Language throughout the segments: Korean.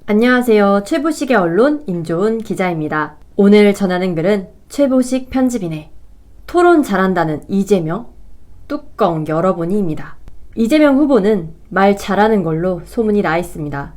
안녕하세요. 최보식의 언론 임조은 기자입니다. 오늘 전하는 글은 최보식 편집인의 토론 잘한다는 이재명 뚜껑 열어보니입니다. 이재명 후보는 말 잘하는 걸로 소문이 나 있습니다.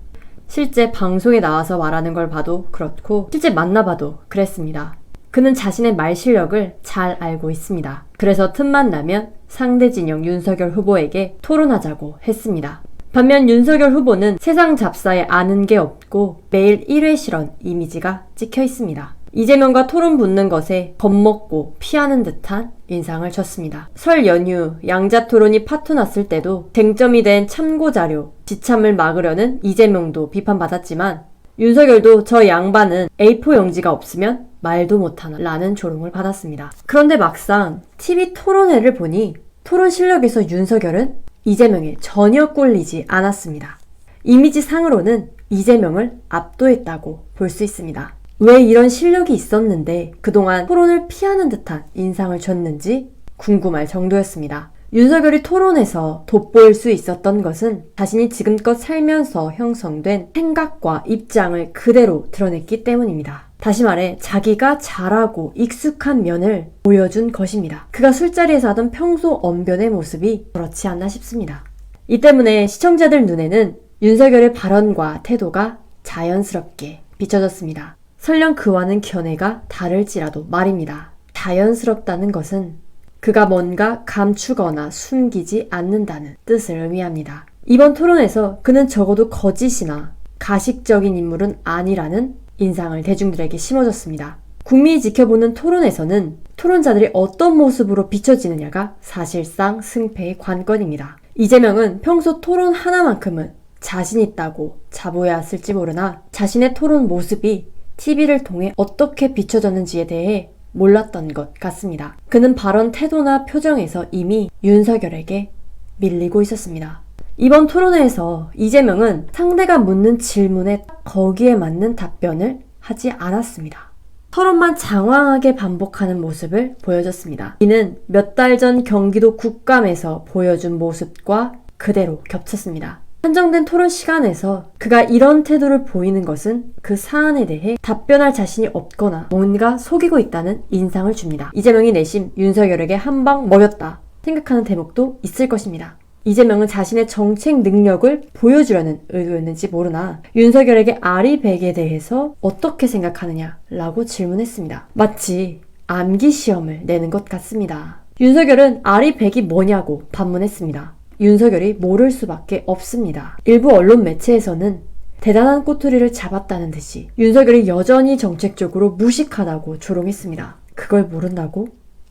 실제 방송에 나와서 말하는 걸 봐도 그렇고 실제 만나봐도 그랬습니다. 그는 자신의 말 실력을 잘 알고 있습니다. 그래서 틈만 나면 상대 진영 윤석열 후보에게 토론하자고 했습니다. 반면 윤석열 후보는 세상 잡사에 아는 게 없고 매일 1회 실언 이미지가 찍혀 있습니다. 이재명과 토론 붙는 것에 겁먹고 피하는 듯한 인상을 줬습니다. 설 연휴 양자 토론이 파토났을 때도 쟁점이 된 참고자료, 지참을 막으려는 이재명도 비판받았지만 윤석열도 저 양반은 A4 용지가 없으면 말도 못하나 라는 조롱을 받았습니다. 그런데 막상 TV 토론회를 보니 토론 실력에서 윤석열은 이재명에 전혀 꼴리지 않았습니다. 이미지상으로는 이재명을 압도했다고 볼 수 있습니다. 왜 이런 실력이 있었는데 그동안 토론을 피하는 듯한 인상을 줬는지 궁금할 정도였습니다. 윤석열이 토론에서 돋보일 수 있었던 것은 자신이 지금껏 살면서 형성된 생각과 입장을 그대로 드러냈기 때문입니다. 다시 말해 자기가 잘하고 익숙한 면을 보여준 것입니다. 그가 술자리에서 하던 평소 언변의 모습이 그렇지 않나 싶습니다. 이 때문에 시청자들 눈에는 윤석열의 발언과 태도가 자연스럽게 비춰졌습니다. 설령 그와는 견해가 다를지라도 말입니다. 자연스럽다는 것은 그가 뭔가 감추거나 숨기지 않는다는 뜻을 의미합니다. 이번 토론에서 그는 적어도 거짓이나 가식적인 인물은 아니라는 인상을 대중들에게 심어줬습니다. 국민이 지켜보는 토론에서는 토론자들이 어떤 모습으로 비춰지느냐가 사실상 승패의 관건입니다. 이재명은 평소 토론 하나만큼은 자신 있다고 자부해왔을지 모르나 자신의 토론 모습이 TV를 통해 어떻게 비춰졌는지에 대해 몰랐던 것 같습니다. 그는 발언 태도나 표정에서 이미 윤석열에게 밀리고 있었습니다. 이번 토론회에서 이재명은 상대가 묻는 질문에 거기에 맞는 답변을 하지 않았습니다. 토론만 장황하게 반복하는 모습을 보여줬습니다. 이는 몇 달 전 경기도 국감에서 보여준 모습과 그대로 겹쳤습니다. 한정된 토론 시간에서 그가 이런 태도를 보이는 것은 그 사안에 대해 답변할 자신이 없거나 뭔가 속이고 있다는 인상을 줍니다. 이재명이 내심 윤석열에게 한 방 먹였다 생각하는 대목도 있을 것입니다. 이재명은 자신의 정책 능력을 보여주려는 의도였는지 모르나 윤석열에게 아리백에 대해서 어떻게 생각하느냐라고 질문했습니다. 마치 암기 시험을 내는 것 같습니다. 윤석열은 아리백이 뭐냐고 반문했습니다. 윤석열이 모를 수밖에 없습니다. 일부 언론 매체에서는 대단한 꼬투리를 잡았다는 듯이 윤석열이 여전히 정책적으로 무식하다고 조롱했습니다. 그걸 모른다고?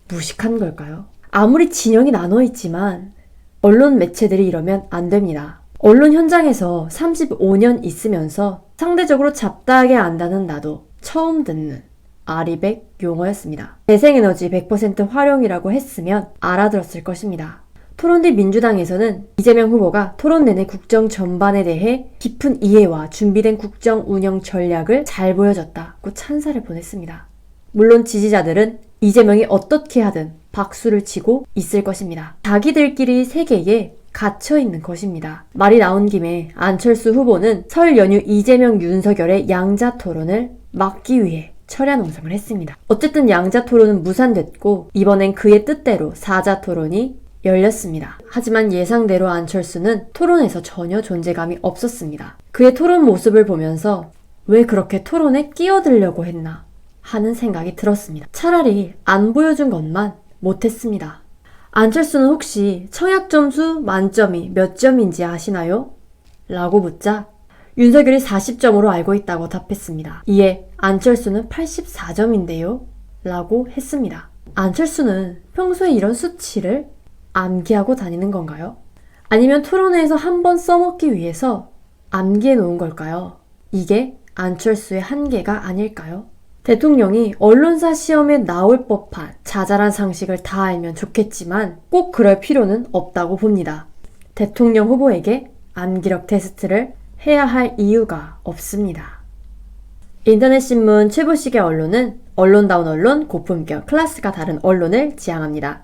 무식한 걸까요? 아무리 진영이 나눠 있지만 언론 매체들이 이러면 안 됩니다. 언론 현장에서 35년 있으면서 상대적으로 잡다하게 안다는 나도 처음 듣는 아리백 용어였습니다. 재생에너지 100% 활용이라고 했으면 알아들었을 것입니다. 토론 뒤 민주당에서는 이재명 후보가 토론 내내 국정 전반에 대해 깊은 이해와 준비된 국정 운영 전략을 잘 보여줬다고 찬사를 보냈습니다. 물론 지지자들은 이재명이 어떻게 하든 박수를 치고 있을 것입니다. 자기들끼리 세계에 갇혀있는 것입니다. 말이 나온 김에 안철수 후보는 설 연휴 이재명 윤석열의 양자 토론을 막기 위해 철야 농성을 했습니다. 어쨌든 양자 토론은 무산됐고 이번엔 그의 뜻대로 사자 토론이 열렸습니다. 하지만 예상대로 안철수는 토론에서 전혀 존재감이 없었습니다. 그의 토론 모습을 보면서 왜 그렇게 토론에 끼어들려고 했나 하는 생각이 들었습니다. 차라리 안 보여준 것만 못했습니다. 안철수는 혹시 청약 점수 만점이 몇 점인지 아시나요? 라고 묻자 윤석열이 40점으로 알고 있다고 답했습니다. 이에 안철수는 84점인데요? 라고 했습니다. 안철수는 평소에 이런 수치를 암기하고 다니는 건가요? 아니면 토론회에서 한번 써먹기 위해서 암기해 놓은 걸까요? 이게 안철수의 한계가 아닐까요? 대통령이 언론사 시험에 나올 법한 자잘한 상식을 다 알면 좋겠지만 꼭 그럴 필요는 없다고 봅니다. 대통령 후보에게 암기력 테스트를 해야 할 이유가 없습니다. 인터넷 신문 최보식의 언론은 언론다운 언론, 고품격, 클래스가 다른 언론을 지향합니다.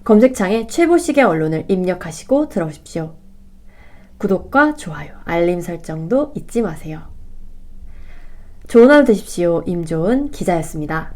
검색창에 최보식의 언론을 입력하시고 들어오십시오. 구독과 좋아요, 알림 설정도 잊지 마세요. 좋은 하루 되십시오. 임조은 기자였습니다.